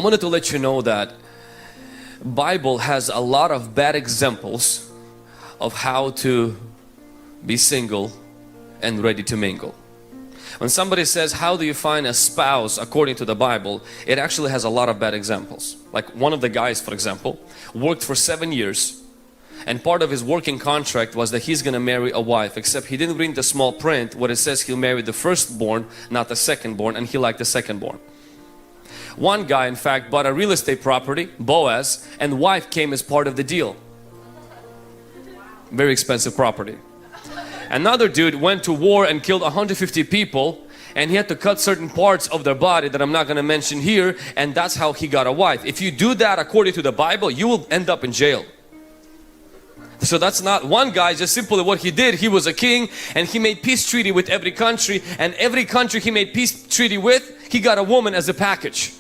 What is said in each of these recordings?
wanted to let you know that Bible has a lot of bad examples of how to be single and ready to mingle. When somebody says, how do you find a spouse according to the Bible, it actually has a lot of bad examples. Like one of the guys, for example, worked for 7 years, and part of his working contract was that he's going to marry a wife, except he didn't read the small print where it says he'll marry the firstborn, not the secondborn, and he liked the secondborn. One guy, in fact, bought a real estate property, Boaz, and wife came as part of the deal. Very expensive property. Another dude went to war and killed 150 people, and he had to cut certain parts of their body that I'm not going to mention here, and that's how he got a wife. If you do that according to the Bible, you will end up in jail. So that's not one guy, just simply what he did. He was a king and he made peace treaty with every country, and every country he made peace treaty with, he got a woman as a package.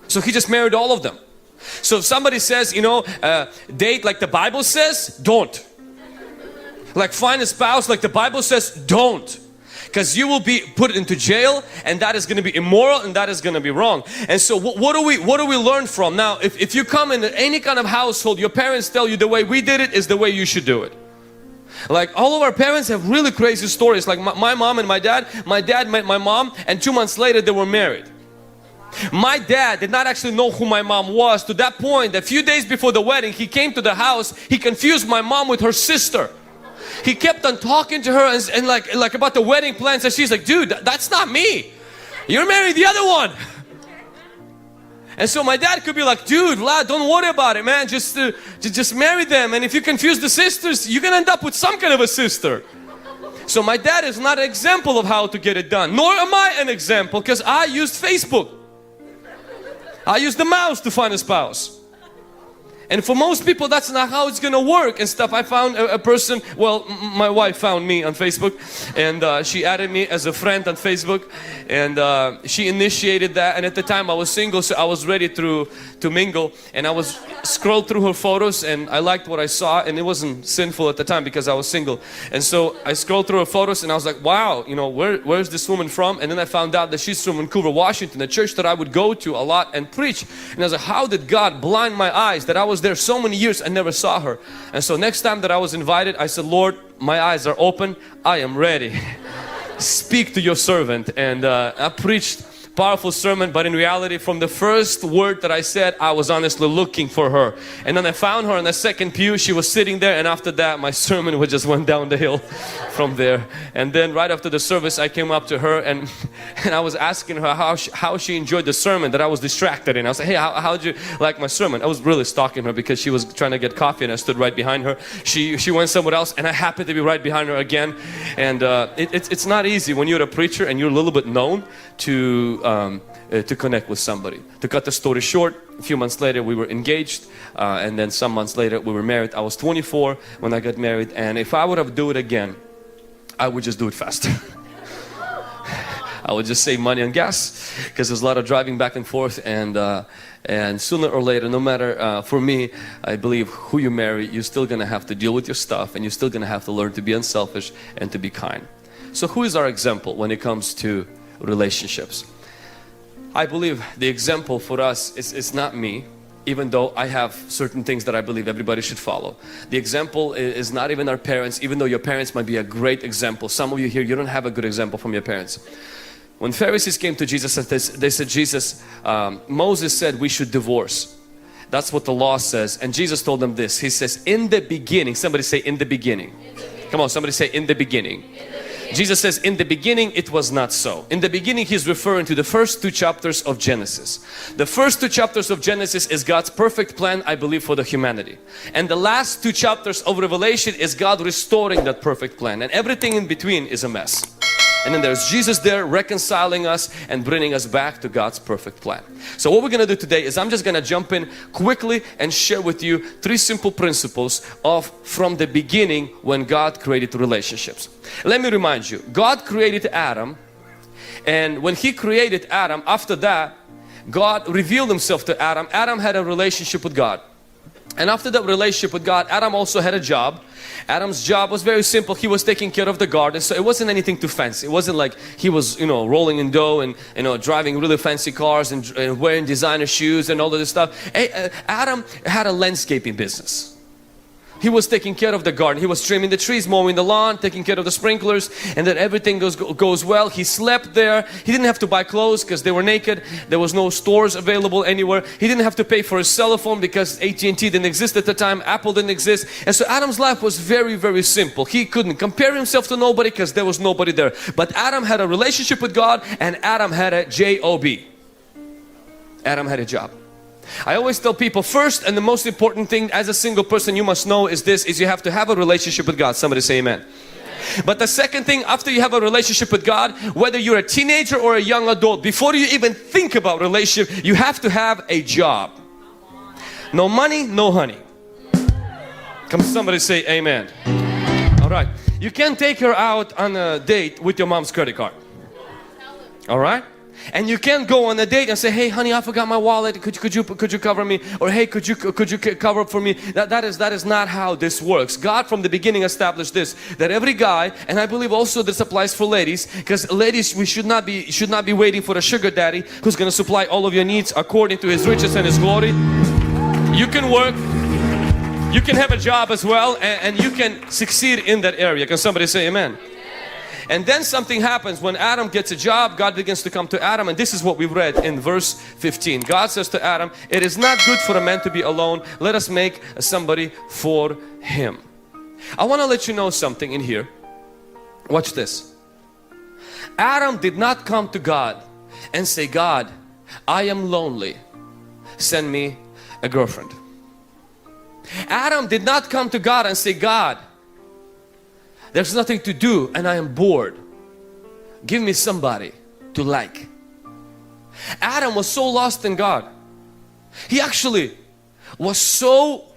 So he just married all of them. So if somebody says, you know, date like the Bible says, don't. Like find a spouse like the Bible says, don't. Because you will be put into jail, and that is going to be immoral, and that is going to be wrong. And so what do we learn from? Now if you come into any kind of household, your parents tell you the way we did it is the way you should do it. Like all of our parents have really crazy stories. Like my mom and my dad met my mom, and 2 months later they were married. My dad did not actually know who my mom was, to that point that a few days before the wedding he came to the house, he confused my mom with her sister. He kept on talking to her and like about the wedding plans, and she's like, dude, that's not me, you're marrying the other one. And so my dad could be like, dude, lad, don't worry about it, man, just marry them, and if you confuse the sisters, you're gonna end up with some kind of a sister. So my dad is not an example of how to get it done, nor am I an example, because I used Facebook. I used the mouse to find a spouse. And for most people that's not how it's gonna work and stuff. I found a person, well, my wife found me on Facebook, and she added me as a friend on Facebook, and she initiated that. And at the time I was single, so I was ready to mingle, and I was scrolled through her photos and I liked what I saw, and it wasn't sinful at the time because I was single. And so I scrolled through her photos and I was like, wow, you know, where's this woman from? And then I found out that she's from Vancouver, Washington, a church that I would go to a lot and preach. And I was like, how did God blind my eyes that I was there so many years and never saw her? And so next time that I was invited, I said, Lord, my eyes are open, I am ready. Speak to your servant. And I preached powerful sermon, but in reality from the first word that I said, I was honestly looking for her. And then I found her in the second pew. She was sitting there, and after that my sermon just went down the hill from there. And then right after the service I came up to her and I was asking her how she enjoyed the sermon that I was distracted in. I was like, hey, how did you like my sermon? I was really stalking her because she was trying to get coffee and I stood right behind her. She went somewhere else and I happened to be right behind her again. And it's not easy when you're a preacher and you're a little bit known to connect with somebody. To cut the story short, a few months later we were engaged, and then some months later we were married. I was 24 when I got married, and if I would have do it again, I would just do it faster. I would just save money on gas because there's a lot of driving back and forth, and sooner or later, no matter, for me, I believe who you marry, you're still gonna have to deal with your stuff, and you're still gonna have to learn to be unselfish and to be kind. So who is our example when it comes to relationships? I believe the example for us is not me, even though I have certain things that I believe everybody should follow. The example is not even our parents, even though your parents might be a great example. Some of you here, you don't have a good example from your parents. When Pharisees came to Jesus and they said, Jesus, Moses said we should divorce. That's what the law says. And Jesus told them this. He says, in the beginning, somebody say in the beginning. Come on, somebody say in the beginning. Jesus says in the beginning it was not so. In the beginning he's referring to the first 2 chapters of Genesis. The first 2 chapters of Genesis is God's perfect plan, I believe, for the humanity. And the last 2 chapters of Revelation is God restoring that perfect plan. And everything in between is a mess. And then there's Jesus there reconciling us and bringing us back to God's perfect plan. So what we're going to do today is I'm just going to jump in quickly and share with you 3 simple principles of from the beginning when God created relationships. Let me remind you, God created Adam, and when He created Adam, after that God revealed Himself to Adam. Adam had a relationship with God. And after that relationship with God, Adam also had a job. Adam's job was very simple. He was taking care of the garden, so it wasn't anything too fancy. It wasn't like he was, rolling in dough and, driving really fancy cars and wearing designer shoes and all of this stuff. Adam had a landscaping business. He was taking care of the garden. He was trimming the trees, mowing the lawn, taking care of the sprinklers, and that everything goes well. He slept there. He didn't have to buy clothes because they were naked. There was no stores available anywhere. He didn't have to pay for his cell phone because AT&T didn't exist at the time. Apple didn't exist. And so Adam's life was very, very simple. He couldn't compare himself to nobody because there was nobody there. But Adam had a relationship with God, and Adam had a job. Adam had a job. I always tell people, first and the most important thing as a single person you must know is this, is you have to have a relationship with God. Somebody say amen. But the second thing, after you have a relationship with God, whether you're a teenager or a young adult, before you even think about relationship, you have to have a job. No money, no honey. Come, somebody say amen. Alright, you can't take her out on a date with your mom's credit card. Alright? And you can't go on a date and say, hey honey, I forgot my wallet, could you cover me? Or hey, could you cover up for me? That is not how this works. God from the beginning established this, that every guy, and I believe also this applies for ladies, because ladies, we should not be waiting for a sugar daddy who's going to supply all of your needs according to his riches and his glory. You can work, you can have a job as well, and you can succeed in that area. Can somebody say amen? And then something happens. When Adam gets a job, God begins to come to Adam, and this is what we read in verse 15. God says to Adam, it is not good for a man to be alone. Let us make somebody for him. I want to let you know something in here. Watch this. Adam did not come to God and say, God, I am lonely. Send me a girlfriend. Adam did not come to God and say, God, there's nothing to do and I am bored. Give me somebody to like. Adam was so lost in God. He actually was so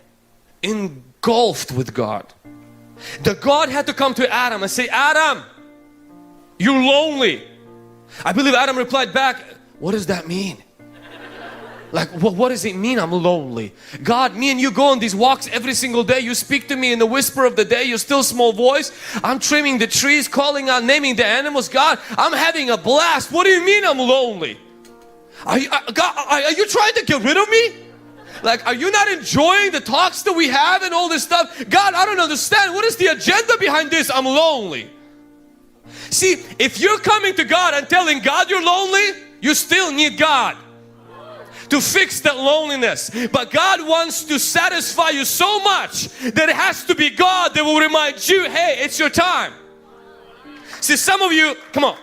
engulfed with God that God had to come to Adam and say, Adam, you're lonely. I believe Adam replied back, what does that mean? Like, what does it mean I'm lonely? God, me and you go on these walks every single day. You speak to me in the whisper of the day, your still small voice. I'm trimming the trees, calling out, naming the animals. God, I'm having a blast. What do you mean I'm lonely? God, are you trying to get rid of me? Like, are you not enjoying the talks that we have and all this stuff? God, I don't understand. What is the agenda behind this? I'm lonely. See, if you're coming to God and telling God you're lonely, you still need God to fix that loneliness. But God wants to satisfy you so much that it has to be God that will remind you, hey, it's your time. See, some of you, come on.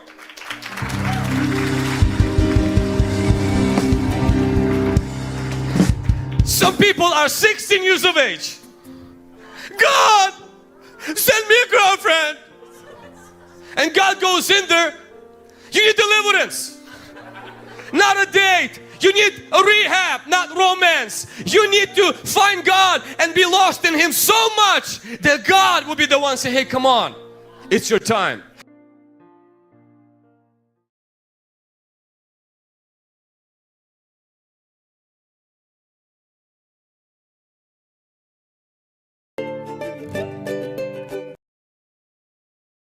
Some people are 16 years of age. God, send me a girlfriend. And God goes in there, you need deliverance, not a date. You need a rehab, not romance. You need to find God and be lost in Him so much that God will be the one say, hey, come on, it's your time.